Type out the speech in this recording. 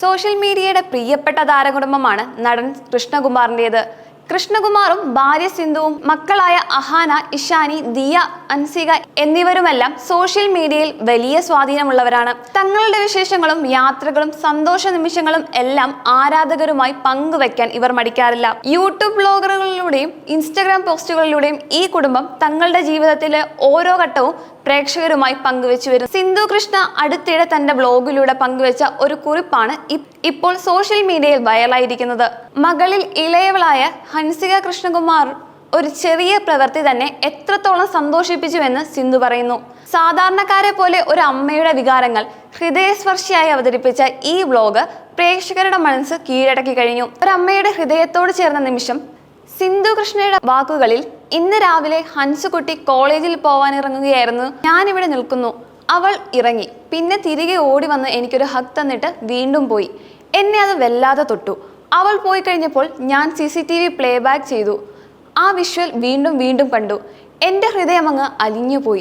Social മീഡിയയുടെ പ്രിയപ്പെട്ട താരകുടുംബമാണ് നടൻ കൃഷ്ണകുമാറിൻ്റെത്. കൃഷ്ണകുമാറും ഭാര്യ സിന്ധുവും മക്കളായ അഹാന, ഇഷാനി, ദിയ, അൻസിക എന്നിവരുമെല്ലാം സോഷ്യൽ മീഡിയയിൽ വലിയ സ്വാധീനമുള്ളവരാണ്. തങ്ങളുടെ വിശേഷങ്ങളും യാത്രകളും സന്തോഷ നിമിഷങ്ങളും എല്ലാം ആരാധകരുമായി പങ്കുവെക്കാൻ ഇവർ മടിക്കാറില്ല. യൂട്യൂബ് വ്ലോഗറുകളിലൂടെയും ഇൻസ്റ്റഗ്രാം പോസ്റ്റുകളിലൂടെയും ഈ കുടുംബം തങ്ങളുടെ ജീവിതത്തിലെ ഓരോ ഘട്ടവും പ്രേക്ഷകരുമായി പങ്കുവെച്ചു വരും. സിന്ധു കൃഷ്ണ അടുത്തിടെ തന്റെ ബ്ലോഗിലൂടെ പങ്കുവെച്ച ഒരു കുറിപ്പാണ് ഇപ്പോൾ സോഷ്യൽ മീഡിയയിൽ വൈറലായിരിക്കുന്നത്. മകളിൽ ഇളയവളായ ഹൻസിക കൃഷ്ണകുമാർ ഒരു ചെറിയ പ്രവൃത്തി തന്നെ എത്രത്തോളം സന്തോഷിപ്പിച്ചുവെന്ന് സിന്ധു പറയുന്നു. സാധാരണക്കാരെ പോലെ ഒരു അമ്മയുടെ വികാരങ്ങൾ ഹൃദയസ്പർശിയായി അവതരിപ്പിച്ച ഈ വ്ലോഗ് പ്രേക്ഷകരുടെ മനസ്സ് കീഴടക്കി കഴിഞ്ഞു. ഒരമ്മയുടെ ഹൃദയത്തോട് ചേർന്ന നിമിഷം. സിന്ധു കൃഷ്ണയുടെ വാക്കുകളിൽ, ഇന്ന് രാവിലെ ഹൻസുകുട്ടി കോളേജിൽ പോവാനിറങ്ങുകയായിരുന്നു. ഞാനിവിടെ നിൽക്കുന്നു. അവൾ ഇറങ്ങി, പിന്നെ തിരികെ ഓടി വന്ന് എനിക്കൊരു ഹഗ് തന്നിട്ട് വീണ്ടും പോയി. എന്നെ അത് വല്ലാതെ തൊട്ടു. അവൾ പോയി കഴിഞ്ഞപ്പോൾ ഞാൻ CCTV പ്ലേ ബാക്ക് ചെയ്തു. ആ വിഷ്വൽ വീണ്ടും വീണ്ടും കണ്ടു. എൻ്റെ ഹൃദയം അങ്ങ് അലിഞ്ഞുപോയി.